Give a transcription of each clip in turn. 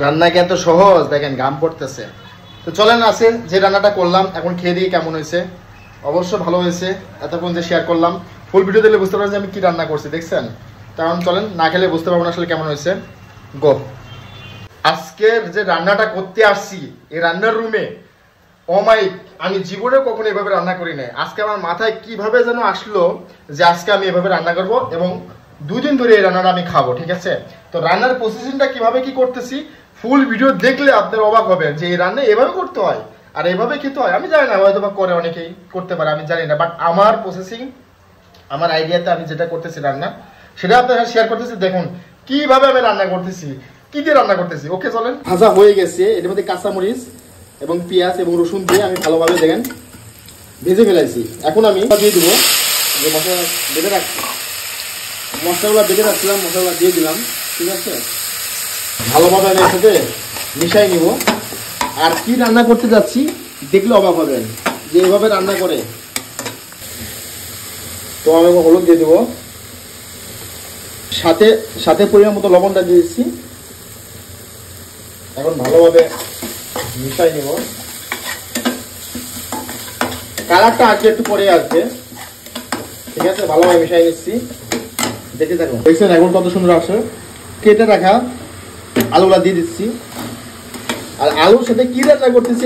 রান্না কি এত সহজ? দেখেন ঘাম পড়তেছে। তো চলেন আছে যে রান্নাটা করলাম এখন খেয়ে দিয়ে কেমন হয়েছে। অবশ্য ভালো হয়েছে। এতক্ষণ যে শেয়ার করলাম ফুল ভিডিও দিলে বুঝতে পারবেন যে আমি কি রান্না করছি, দেখছেন? কারণ চলেন না খেলে বুঝতে পারবো না আসলে কেমন হয়েছে। গো আজকের যে রান্নাটা করতে আসছি এই রান্নার রুমে, ও মাই, আমি জীবনে কখনো এভাবে রান্না করি নাই। আজকে আমার মাথায় কিভাবে যেন আসলো যে আজকে আমি এভাবে রান্না করব এবং 2 দিন ধরে এই রান্নাটা আমি খাবো, ঠিক আছে? তো রান্নার প্রসেসিংটা কিভাবে কি করতেছি ফুল ভিডিও দেখলে আপনারা অবাক হবেন যে এই রান্না এভাবে করতে হয় আর এভাবে খেতে হয়। আমি জানি না, হয়তো বা করে অনেকেই করতে পারে, আমি জানি না, বাট আমার প্রসেসিং, আমার আইডিয়াতে আমি যেটা করতেছি রান্না সেটা আপনারা শেয়ার করতেছি। দেখুন কিভাবে আমি রান্না করতেছি, কি দিয়ে রান্না করতেছি। ওকে চলেন। ভাজা হয়ে গেছে, এর মধ্যে কাঁচামরিচ এবং পেঁয়াজ এবং রসুন দিয়ে আমি ভালোভাবে দেখেন ভেজে ফেলাইছি। এখন আমি দিয়ে দিব যে মশলা বেঁধে রাখছি, মশলাগুলো বেঁধে রাখছিলাম, মশলাগুলো দিয়ে দিলাম, ঠিক আছে? ভালোভাবে আমি এর সাথে মিশাই নিব। আর কি রান্না করতে যাচ্ছি দেখলে অবাক হবেন যে এভাবে রান্না করে। তো আমি হলুদ দিয়ে দেবো, সাথে সাথে পরিমাণ মতো লবণটা দিয়ে দিচ্ছি। এখন ভালোভাবে মিশাই নিব। কালারটা আজকে একটু পরে আসবে, ঠিক আছে? ভালোভাবে মিশাই নিচ্ছি, দেখে থাকুন। দেখছেন এখন কত সুন্দর আসে। কেটে রাখা আলুগুলা দিয়ে দিচ্ছি। আর আলুর সাথে কি রান্না করতেছি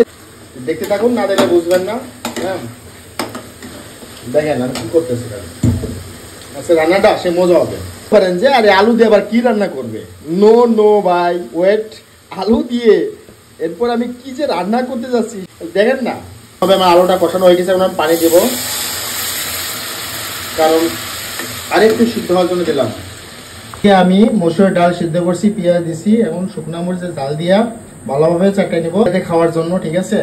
দেখতে থাকুন, না দেখলে বুঝবেন না। হ্যাঁ দেখেন আমি কি করতেছি। আচ্ছা রান্নাটা সে মজা হবে পারেন যে আরে আলু দিয়ে আবার কি রান্না করবে। নো নো ভাই ওয়েট, আলু দিয়ে এরপর আমি কি যে রান্না করতে যাচ্ছি দেখেন না। তবে আমার আলুটা কষানো হয়ে গেছে, এখন আমি পানি দেবো, কারণ আরেকটু সিদ্ধ হওয়ার জন্য দিলাম। আমি মসুরের ডাল সিদ্ধ করছি, পেঁয়াজ দিছি, এখন শুকনো মরিচের ডাল দিয়া ভালোভাবে চাটাই নিবো খাওয়ার জন্য, ঠিক আছে?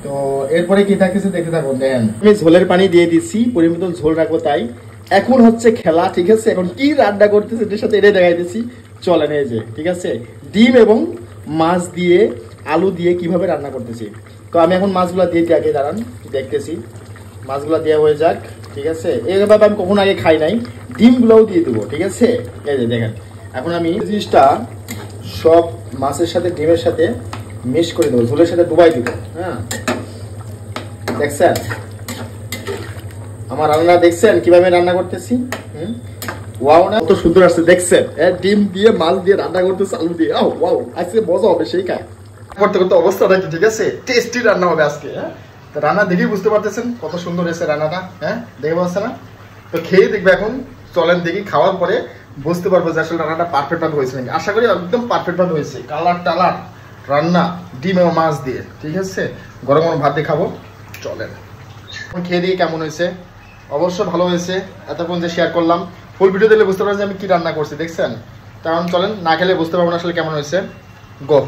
তো এরপরে কি থাকতেছে দেখতে থাকুন। দেখেন আমি ঝোলের পানি দিয়ে দিচ্ছি, পরিমিত ঝোল রাখবো তাই। এখন হচ্ছে খেলা, ঠিক আছে? এখন কি রান্না করতেছে এটার সাথে এটাই দেখাই দিচ্ছি, চলেন এই যে, ঠিক আছে? ডিম এবং মাছ দিয়ে আলু দিয়ে কিভাবে রান্না করতেছি। তো আমি এখন মাছগুলা দিয়ে আগে দাঁড়ান দেখতেছি, মাছগুলা দেওয়া হয়ে যাক, ঠিক আছে? এইভাবে আমি কখনো আগে খাই নাই। ডিমগুলোও দিয়ে দেবো, ঠিক আছে? এই যে দেখেন এখন আমি জিনিসটা সব মাছের সাথে ডিমের সাথে মিক্স করে দেবো, ঝোলের সাথে ডুবাই দিব। হ্যাঁ দেখছেন আমার রান্না, দেখছেন কিভাবে রান্না করতেছি? ওয়াও না, কত সুন্দর আসছে দেখছেন? ডিম দিয়ে মাছ দিয়ে রান্না করতেছে, আলু দিয়ে। ওয়াও, আজকে মজা হবে সেই খায় করতে করতে অবস্থাটা কি, ঠিক আছে? টেস্টি রান্না হবে আজকে। হ্যাঁ রান্না দেখেই বুঝতে পারতেছেন কত সুন্দর হয়েছে রান্নাটা। হ্যাঁ দেখে পাচ্ছে না? তো খেয়ে দেখবে এখন। চলেন দেখি, খাওয়ার পরে বুঝতে পারবো যে আসলে রান্নাটা পারফেক্ট ভাবে হয়েছে নাকি। আশা করি একদম পারফেক্ট ভাবে হয়েছে। কালার টালার রান্না ডিম এবং মাছ দিয়ে, ঠিক আছে? গরম গরম ভাত দিয়ে খাবো। চলেন খেয়ে দিয়ে কেমন হয়েছে। অবশ্য ভালো হয়েছে। এতক্ষণ যে শেয়ার করলাম ফুল ভিডিও দিলে বুঝতে পারবেন যে আমি কি রান্না করছি, দেখছেন? কারণ চলেন না খেলে বুঝতে পারবো না আসলে কেমন হয়েছে। গো